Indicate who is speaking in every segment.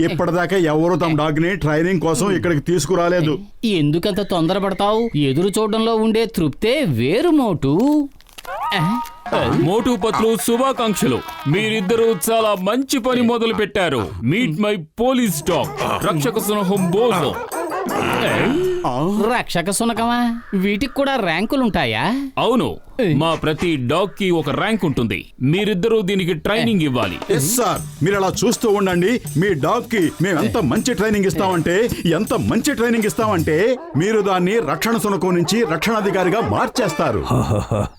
Speaker 1: ఇప్పటిదాకా ఎవరు తమ డాగ్ ని ట్రైనింగ్ కోసం ఇక్కడికి తీసుకురాలేదు.
Speaker 2: ఎందుకంత తొందరపడతావు? ఎదురు చూడడంలో ఉండే తృప్తే వేరు మోటు.
Speaker 3: మోటు పత్లు శుభాకాంక్షలు. మీరిద్దరూ చాలా మంచి పని మొదలు పెట్టారు. మీట్ మై పోలీస్ డాగ్ రక్షక సింహం బోజో.
Speaker 2: రక్షక సునకమా? వీటికి కూడా ర్యాంకులుంటాయా?
Speaker 3: అవును, మా ప్రతి డాగ్ కి ఒక ర్యాంక్ ఉంటుంది. మీరిద్దరూ దీనికి ట్రైనింగ్ ఇవ్వాలి.
Speaker 1: సార్, మీరు అలా చూస్తూ ఉండండి. మీ డాగ్ కి మేము ఎంత మంచి ట్రైనింగ్ ఇస్తామంటే మీరు దాన్ని రక్షణ సునకం నుంచి రక్షణాధికారిగా మార్చేస్తారు.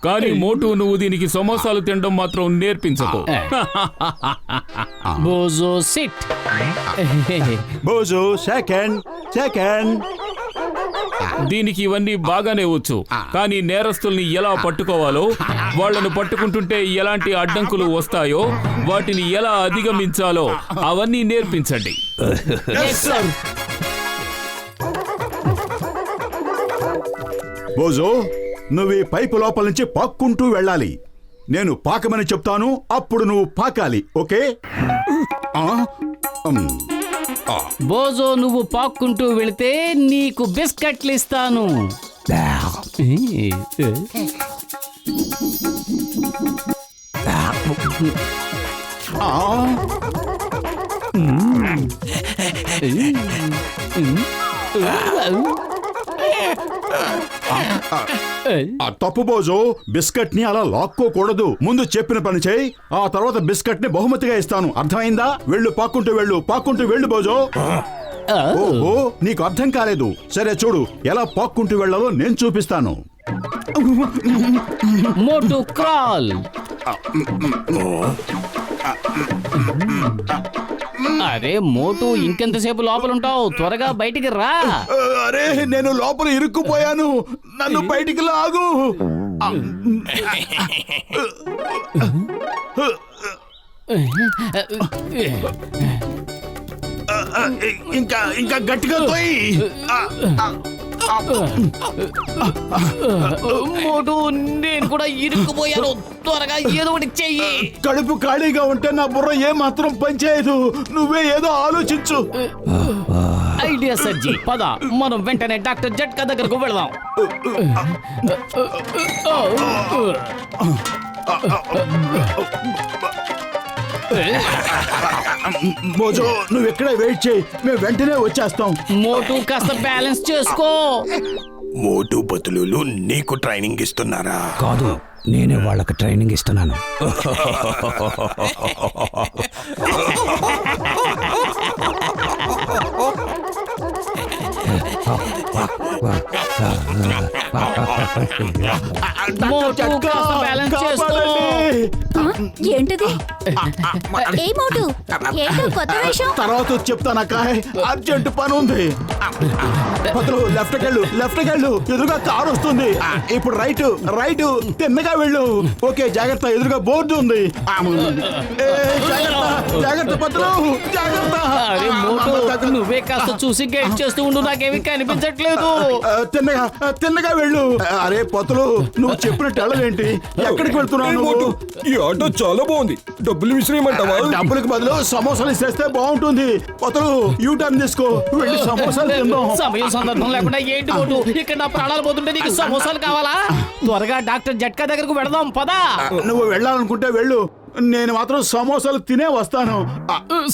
Speaker 3: కానీ మోటు, నువ్వు దీనికి సమోసాలు తినడం మాత్రం నేర్పించకు.
Speaker 2: బోజో సిట్.
Speaker 1: బోజో సెకండ్.
Speaker 3: దీనికి ఇవన్నీ బాగానే వచ్చు, కానీ నేరస్తుల్ని ఎలా పట్టుకోవాలో, వాళ్లను పట్టుకుంటుంటే ఎలాంటి అడ్డంకులు వస్తాయో, వాటిని ఎలా అధిగమించాలో అవన్నీ నేర్పించండి.
Speaker 1: బోజో, నువ్వు ఈ పైపు లోపల నుంచి పాక్కుంటూ వెళ్ళాలి. నేను పాకమని చెప్తాను, అప్పుడు నువ్వు పాకాలి. ఓకే?
Speaker 2: బోజో, నువ్వు పాక్కుంటూ వెళితే నీకు బిస్కెట్లు ఇస్తాను.
Speaker 1: తప్పు బోజో, బిస్కెట్ ని అలా లాక్కోకూడదు. ముందు చెప్పిన పని చేయి, ఆ తర్వాత బిస్కెట్ ని బహుమతిగా ఇస్తాను. అర్థమైందా? వెళ్ళు, పాక్కుంటూ వెళ్ళు బోజో. ఓహో, నీకు అర్థం కాలేదు. సరే చూడు, ఎలా పాక్కుంటూ వెళ్ళాలో నేను చూపిస్తాను.
Speaker 2: మోటు క్రాల్. అరే మోటు, ఇంకెంతసేపు లోపలుంటావు? త్వరగా బయటికి రా.
Speaker 1: అరే, నేను లోపల ఇరుక్కుపోయాను, నన్ను బయటికి లాగు. ఇంకా గట్టిగా తోయి.
Speaker 2: మోటు, నేను కూడా ఇరుక్కుపోయాను. త్వరగా ఏదో ఒకటి చెయ్యి.
Speaker 1: కడుపు ఖాళీగా ఉంటే నా బుర్ర ఏమాత్రం పనిచేయదు. నువ్వే ఏదో ఆలోచించు.
Speaker 2: ఐడియా సజ్జి, పద మనం వెంటనే డాక్టర్ జట్కా దగ్గరకు వెళదాం.
Speaker 1: మోజో, నువ్వు ఎక్కడే వెయిట్ చేయి, మేము వెంటనే వచ్చేస్తాం.
Speaker 2: మోటు, కాస్త బ్యాలెన్స్ చేసుకో.
Speaker 4: మోటు పతులు నీకు ట్రైనింగ్ ఇస్తున్నారా?
Speaker 5: కాదు, నేనే వాళ్ళకి ట్రైనింగ్ ఇస్తున్నాను.
Speaker 6: ఏంటది? ఏ మోటు, ఏంటో కొత్త వేషం?
Speaker 1: తర్వాత చెప్తానక్క, అర్జెంట్ పని ఉంది. లెఫ్ట్ వెళ్ళు, ఎదురుగా కారు వస్తుంది. ఇప్పుడు రైట్ తిన్నగా వెళ్ళు. ఓకే, జాగ్రత్త, ఎదురుగా బోర్డు ఉంది. జాగ్రత్త పత్రు, జాగ్రత్త.
Speaker 2: నువ్వే కాస్త చూసి గైడ్ చేస్తూ ఉండు, నాకేమీ కనిపించట్లేదు.
Speaker 1: తిన్నగా వెళ్ళు. అరే పతులు, నువ్వు చెప్పినట్టు వెళ్ళవేంటి? ఎక్కడికి వెళ్తున్నావు?
Speaker 4: ఈ ఆటో చాలా బాగుంది, డబ్బులు విసిరేయమంటావా?
Speaker 1: డబ్బులకు బదులు సమోసాలు ఇస్తే బాగుంటుంది. పతులు, యూటర్న్ తీసుకో, వెళ్ళి సమోసాలు తిందాం.
Speaker 2: సమయం సందర్భం లేకుండా ఏంటి మోటు, ఇక్కడ నా ప్రాణాలు పోతుంటే నీకు సమోసాలు కావాలా? త్వరగా డాక్టర్ జట్కా దగ్గరకు వెళదాం, పదా.
Speaker 1: నువ్వు వెళ్ళాలనుకుంటే వెళ్ళు, నేను మాత్రం సమోసాలు తినే వస్తాను.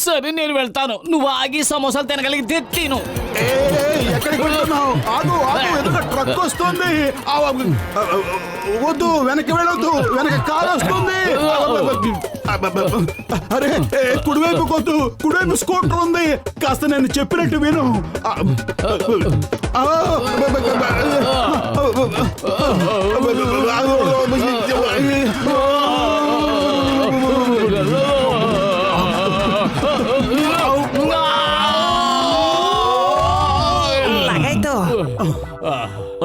Speaker 2: సరే, నేను వెళ్తాను. నువ్వు ఆగి సమోసాలు తినగలిగితే తిను.
Speaker 1: ఎక్కడికి వెళ్తున్నావు? ఆగు, ఎదుట ట్రక్ వస్తుంది. వద్దు, వెనక్కి వెళ్ళొద్దు, వెనక కారు వస్తుంది. అరే, కుడివైపు కొద్దు, కుడివైపు స్కూటర్ ఉంది. కాస్త నేను చెప్పినట్టు విను.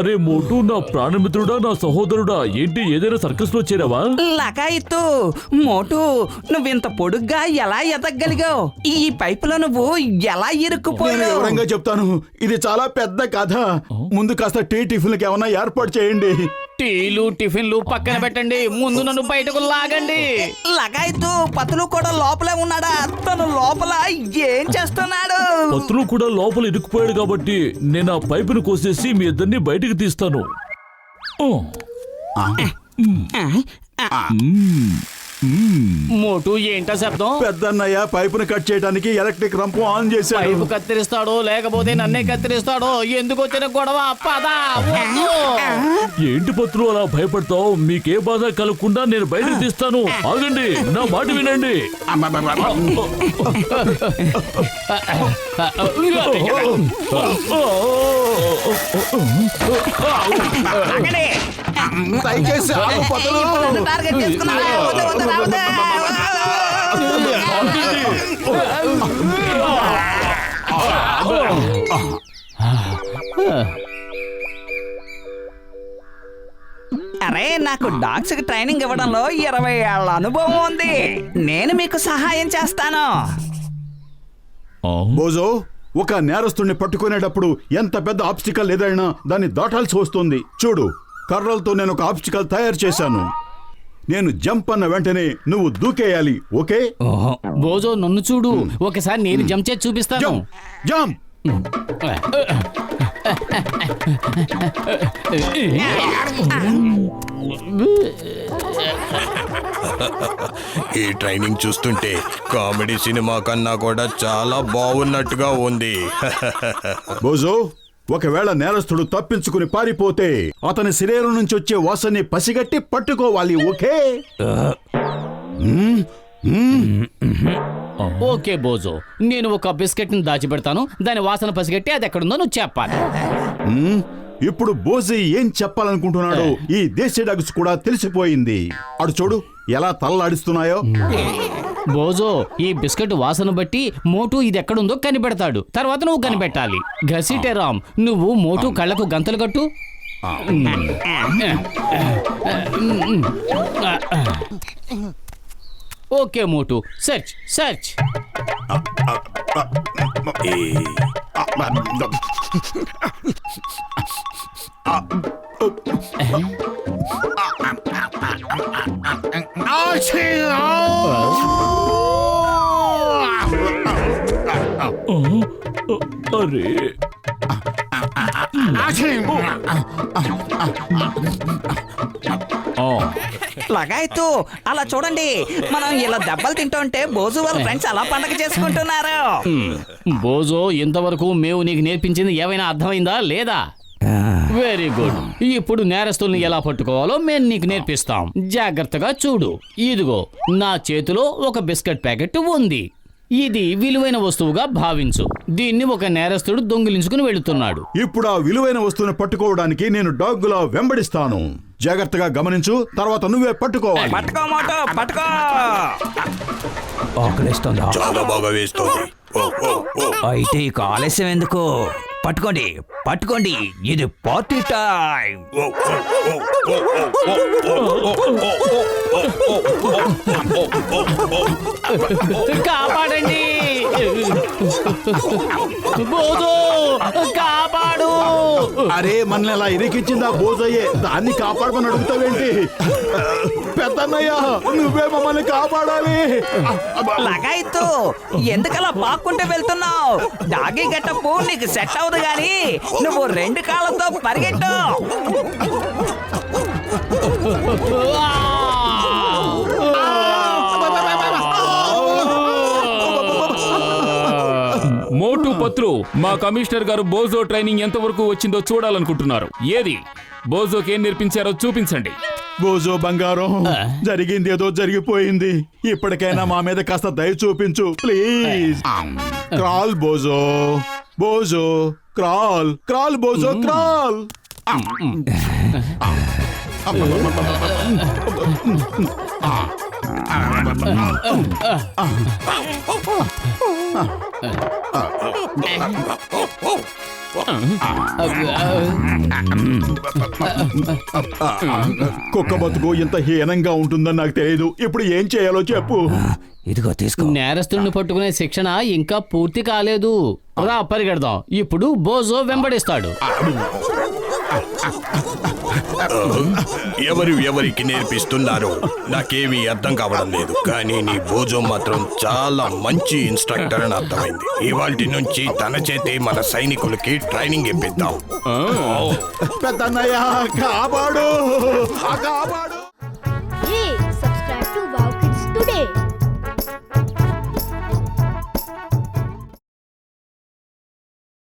Speaker 7: అరే మోటు, నా ప్రాణమిత్రుడా, నా సహోదరుడా, ఏంటి ఏదైనా సర్కస్ లో చేరావా?
Speaker 5: లగాయిత్తు మోటు, నువ్వింత పొడుగ్గా ఎలా ఎదగలిగావు? ఈ పైపులో నువ్వు ఎలా
Speaker 1: నేను
Speaker 5: ఇరుక్కుపోయావు?
Speaker 1: వివరంగా చెప్తాను. ఇది చాలా పెద్ద కథ. ముందు కాస్త టీ టిఫిన్లకి ఏమన్నా ఏర్పాటు చేయండి.
Speaker 2: టీలు టిఫిన్లు పక్కన పెట్టండి, ముందు నన్ను బయటకు లాగండి.
Speaker 5: లగాయిత్తు పతులు కూడా లోపలే ఉన్నాడా? తను లోపల ఏం చేస్తున్నాడు?
Speaker 7: పత్రులు కూడా లోపల ఇరుక్కుపోయాడు కాబట్టి నేను ఆ పైపును కోసేసి మీ ఇద్దరిని బయటికి తీస్తాను. ఓ.
Speaker 2: మోటు ఏంటా శబ్దం?
Speaker 1: పెద్దన్నయ్య పైపును కట్ చేయడానికి ఎలక్ట్రిక్ రంపు ఆన్ చేశాడు.
Speaker 2: పైపు కత్తిరిస్తాడో లేకపోతే నన్నే కత్తిరిస్తాడో? ఎందుకు వచ్చిన గొడవ? పద.
Speaker 7: ఏంటి పత్రులు అలా భయపడతావు? మీకే బాధ కలగకుండా నేను బయటికి తీస్తాను. ఆగండి, నా మాట వినండి.
Speaker 5: ఆగండి.
Speaker 1: దయచేసి ఆగు పతులు.
Speaker 5: నన్ను టార్గెట్ చేసుకున్నావా? వద్దు, వద్దు, రావద్దు. అరే, నాకు డాగ్స్ కి ట్రైనింగ్ ఇవ్వడంలో 20 ఏళ్ల అనుభవం ఉంది. నేను మీకు సహాయం చేస్తాను.
Speaker 1: బోజో, ఒక నేరస్తుడిని పట్టుకునేటప్పుడు ఎంత పెద్ద ఆబ్స్టికల్ ఏదైనా దాన్ని దాటాల్సి వస్తుంది. చూడు, కర్రలతో నేను ఒక ఆబ్స్టికల్ తయారు చేశాను. నేను జంప్ అన్న వెంటనే నువ్వు దూకేయాలి. ఓకే?
Speaker 2: బోజో నన్ను చూడు, ఒకసారి నేను జంప్ చేసి చూపిస్తాను.
Speaker 1: జంప్.
Speaker 4: ఈ ట్రైనింగ్ చూస్తుంటే కామెడీ సినిమా కన్నా కూడా చాలా బాగున్నట్టుగా ఉంది.
Speaker 1: బోజో, ఒకవేళ నేరస్తుడు తప్పించుకుని పారిపోతే అతని శరీరం నుంచి వచ్చే వాసనని పసిగట్టి పట్టుకోవాలి. ఓకే?
Speaker 2: ఓకే బోజో, నేను ఒక బిస్కెట్ ని దాచిపెడతాను. దాని వాసన పసిగట్టి అది ఎక్కడుందో నువ్వు చెప్పాలి.
Speaker 1: ఇప్పుడు బోజీ ఏం చెప్పాలనుకుంటున్నాడు ఈ దేశీ డాగ్స్ కూడా తెలిసిపోయింది. అడు చూడు ఎలా తలలాడిస్తున్నాయో.
Speaker 2: బోజో, ఈ బిస్కెట్ వాసన బట్టి మోటు ఇది ఎక్కడుందో కనిపెడతాడు. తర్వాత నువ్వు కనిపెట్టాలి. ఘసిటెరామ్, నువ్వు మోటు కళ్ళకు గంతలు కట్టు. ఓకే మోటు, సెర్చ్ సెర్చ్.
Speaker 7: అరే
Speaker 5: లగాయిత్తు అలా చూడండి, మనం ఇలా దెబ్బలు తింటుంటే బోజు వాళ్ళ ఫ్రెండ్స్ అలా పండగ చేసుకుంటున్నారు.
Speaker 2: బోజో, ఇంతవరకు మేము నీకు నేర్పించింది ఏమైనా అర్థమైందా లేదా? Very good. ఇప్పుడు నేరస్తుల్ని ఎలా పట్టుకోవాలో మేము నీకు నేర్పిస్తాం. జాగ్రత్తగా చూడు. ఇదిగో నా చేతిలో ఒక బిస్కెట్ ప్యాకెట్ ఉంది. ఇది విలువైన వస్తువుగా భావించు. దీన్ని ఒక నేరస్తుడు దొంగిలించుకుని వెళుతున్నాడు.
Speaker 1: ఇప్పుడు ఆ విలువైన వస్తువుని పట్టుకోవడానికి నేను డాగ్లా వెంబడిస్తాను. జాగ్రత్తగా గమనించు, తర్వాత నువ్వే పట్టుకోవాలి.
Speaker 5: పట్టుకో మోటు, పట్టుకో. ఆకలిస్తుందా?
Speaker 4: చాలా బాగా వేస్తుంది.
Speaker 5: అయితే ఇక ఆలస్యం ఎందుకు? పట్టుకోండి, పట్టుకోండి, ఇది పార్టీ టైం.
Speaker 2: కాపాడండి బోజో, కాపాడు.
Speaker 1: అరే, మనల్ని అలా ఇరికిచ్చిందా బోజయ్యే, దాన్ని కాపాడమని అడుగుతావేంటి? పెద్దన్నయ్య, నువ్వే మమ్మల్ని కాపాడాలి.
Speaker 5: లగాయిత్తు, ఎందుకలా పాక్కుంటూ వెళ్తున్నావు? డాగీ గెటప్పు నీకు సెట్ అవదు గాని నువ్వు 2 కాళ్ళతో పరిగెట్టు.
Speaker 3: మోటు పత్రు, మా కమిషనర్ గారు బోజో ట్రైనింగ్ ఎంతవరకు వచ్చిందో చూడాలనుకుంటున్నారు. ఏది బోజోకి ఏం నేర్పించారో చూపించండి.
Speaker 1: బోజో బంగారం, జరిగింది ఏదో జరిగిపోయింది. ఇప్పటికైనా మా మీద కాస్త దయ చూపించు please. Crawl Boojho, Boojho crawl, crawl Boojho crawl. కుక్క బతుకు ఇంత హీనంగా ఉంటుందని నాకు తెలియదు. ఇప్పుడు ఏం చేయాలో చెప్పు.
Speaker 5: ఇదిగో తీసుకో.
Speaker 2: నేరస్తుడిని పట్టుకునే శిక్షణ ఇంకా పూర్తి కాలేదు. రా పరిగెడదాం. ఇప్పుడు బోజో వెంబడిస్తాడు.
Speaker 4: ఎవరికి నేర్పిస్తున్నారు నాకేమీ అర్థం కావడం లేదు, కానీ నీ భోజం మాత్రం చాలా మంచి ఇన్స్ట్రక్టర్ అని అర్థమైంది. ఇవాల్టి నుంచి తన చేతి మన సైనికులకి ట్రైనింగ్ ఇప్పిద్దాం.
Speaker 1: పెద్దన్నయ్య కాపాడు, కాపాడు.